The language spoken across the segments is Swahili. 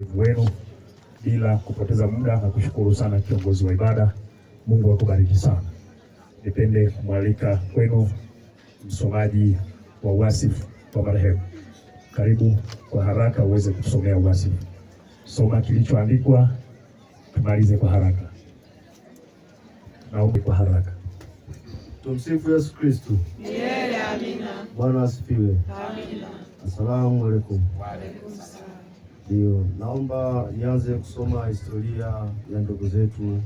wenu. Bila kupoteza muda na kushukuru sana kiongozi wa ibada. Mungu akubariki sana. Nipende kumwalika kwenu msomaji wa wasifu wa marehemu. Karibu kwa haraka uweze kusomea wasifu. Soma kilichoandikwa, tumalize kwa haraka. Naomba kwa haraka. Tumsifu Yesu Kristo. Milele amina. Bwana asifiwe. Amina. Asalamu alaykum. Wa alaykum salaam. Ndio, naomba nianze kusoma historia ya ndugu zetu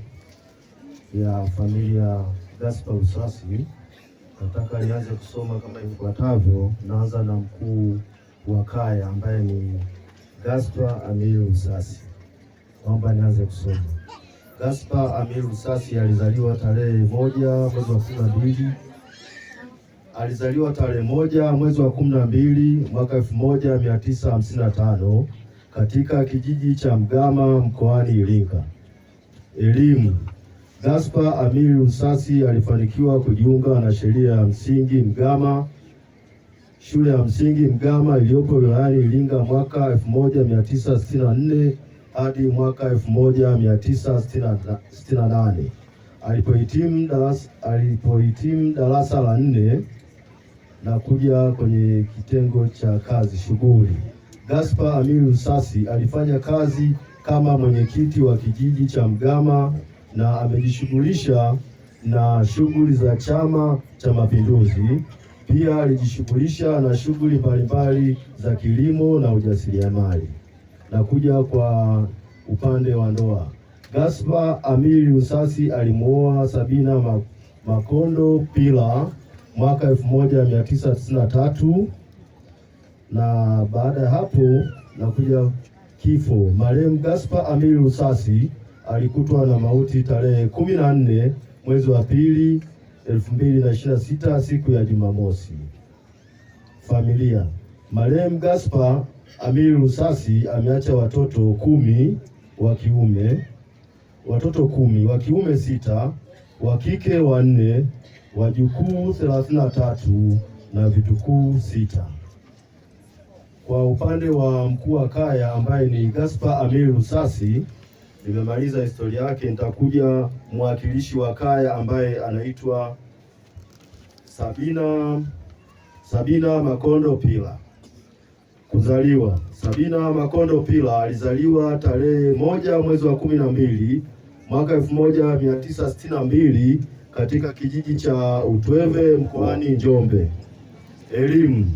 ya familia Gaspar Lusasi. Nataka nianze kusoma kama ifuatavyo. Naanza na mkuu wa kaya ambaye ni Gaspar Amiri Lusasi. Naomba nianze kusoma. Gaspar Amiri Lusasi alizaliwa tarehe 1 mwezi wa 12. Alizaliwa tarehe 1 mwezi wa 12 mwaka 1955 katika kijiji cha Mgama mkoani Iringa. Elimu. Gaspar Amiri Lusasi alifanikiwa kujiunga na shule ya msingi Mgama iliyopo wilayani Iringa mwaka 1964 hadi mwaka 1968. Alipohitimu darasa la 4 na kuja kwenye kitengo cha kazi shughuli. Gaspar Amiri Lusasi alifanya kazi kama mwenyekiti wa kijiji cha Mgama na amejishughulisha na shughuli za Chama cha Mapinduzi. Pia alijishughulisha na shughuli mbalimbali za kilimo na ujasiriamali. Na kuja kwa upande wa ndoa. Gaspar Amiri Lusasi alimuoa Sabina Makondo Pila mwaka 1993, na baada ya hapo na kuja kifo. Marehemu Gaspar Amiri Lusasi alikutwa na mauti tarehe 14 mwezi wa 2 2026 siku ya Jumamosi. Familia. Marehemu Gaspar Amiri Lusasi ameacha watoto 10 wa kiume, 6, wa kike 4, wajukuu 33 na vitukuu 6. Kwa upande wa mkuu wa kaya ambaye ni Gaspar Amiri Lusasi, nimemaliza historia yake. Nitakuja mwakilishi wa kaya ambaye anaitwa Sabina Makondo Pila. Kuzaliwa. Sabina Makondo Pila alizaliwa tarehe 1 mwezi wa 12 mwaka 1962 katika kijiji cha Utweve mkoani Njombe. Elimu.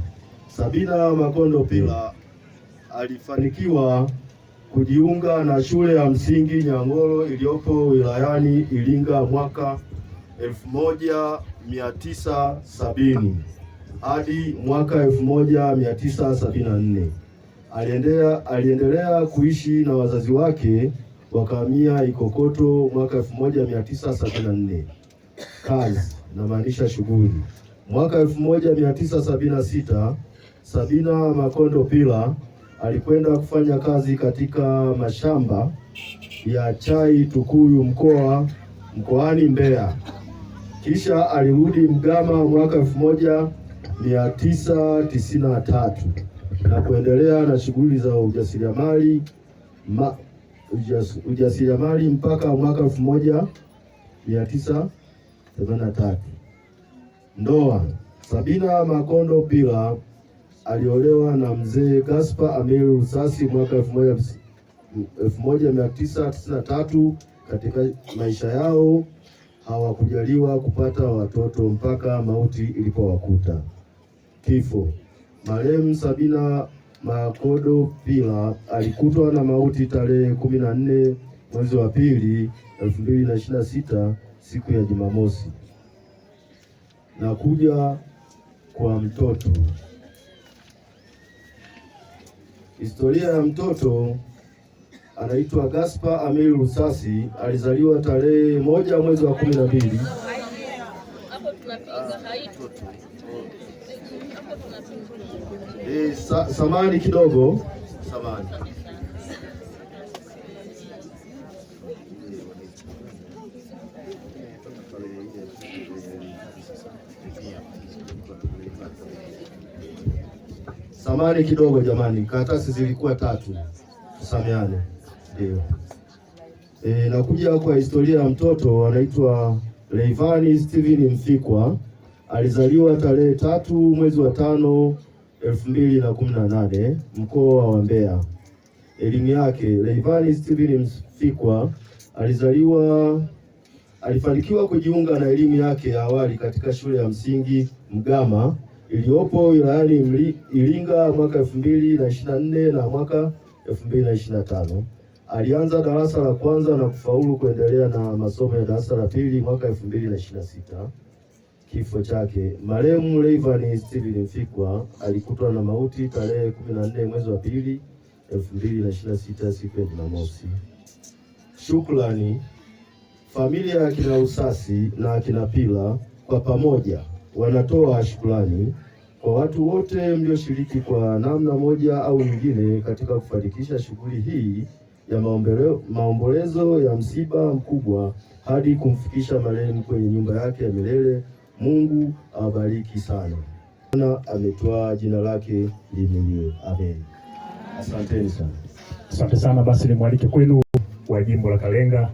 Sabina Makondo Pila alifanikiwa kujiunga na shule ya msingi Nyangoro iliyopo wilayani Iringa mwaka 1970 hadi mwaka 1974. Aliendelea kuishi na wazazi wake wakahamia Ikokoto mwaka 1974. Kazi na maanisha shughuli. Mwaka 1976 Sabina Makondo Pila alikwenda kufanya kazi katika mashamba ya chai Tukuyu mkoani Mbeya. Kisha alirudi Mgama mwaka 1993 na kuendelea na shughuli za ujasiriamali mpaka mwaka 1983. Ndoa. Sabina Makondo Pila aliolewa na mzee Gaspar Amiri Lusasi mwaka 1993. Katika maisha yao hawakujaliwa kupata watoto mpaka mauti ilipowakuta. Kifo. Marehemu Sabina Makondo Pila alikutwa na mauti tarehe 14 mwezi wa 2 2026 siku ya Jumamosi. Na kuja kwa mtoto. Historia ya mtoto. Anaitwa Gaspar Amiri Lusasi, alizaliwa tarehe 1 mwezi wa 12. Samani kidogo, samani. Samani kidogo jamani, karatasi zilikuwa 3. tusameane. Ndio. Nakuja kwa historia ya mtoto anaitwa Rayvanny Steven Mfikwa. Alizaliwa tarehe 3 mwezi wa 5 2018 mkoa wa Mbeya. Elimu yake, Rayvanny Steven Mfikwa alifanikiwa kujiunga na elimu yake ya awali katika shule ya msingi Mgama iliyopo wilayani Iringa mwaka 2024 na mwaka 2025. Alianza darasa la kwanza na kufaulu kuendelea na masomo ya darasa la pili mwaka 2026. Kifo chake, marehemu Rayvanny Steven Mfikwa alikutwa na mauti tarehe 14 mwezi wa 2 2026 siku ya Jumamosi. Shukrani. Familia ya kina Usasi na kina Pila kwa pamoja wanatoa shukrani kwa watu wote mlioshiriki kwa namna moja au nyingine katika kufanikisha shughuli hii ya maombolezo ya msiba mkubwa hadi kumfikisha marehemu kwenye nyumba yake ya milele. Mungu awabariki sana. Bwana ametoa, jina lake lihimidiwe. Amen. Asanteni sana. Asante sana. Basi nimwalike kwenu wa jimbo la Kalenga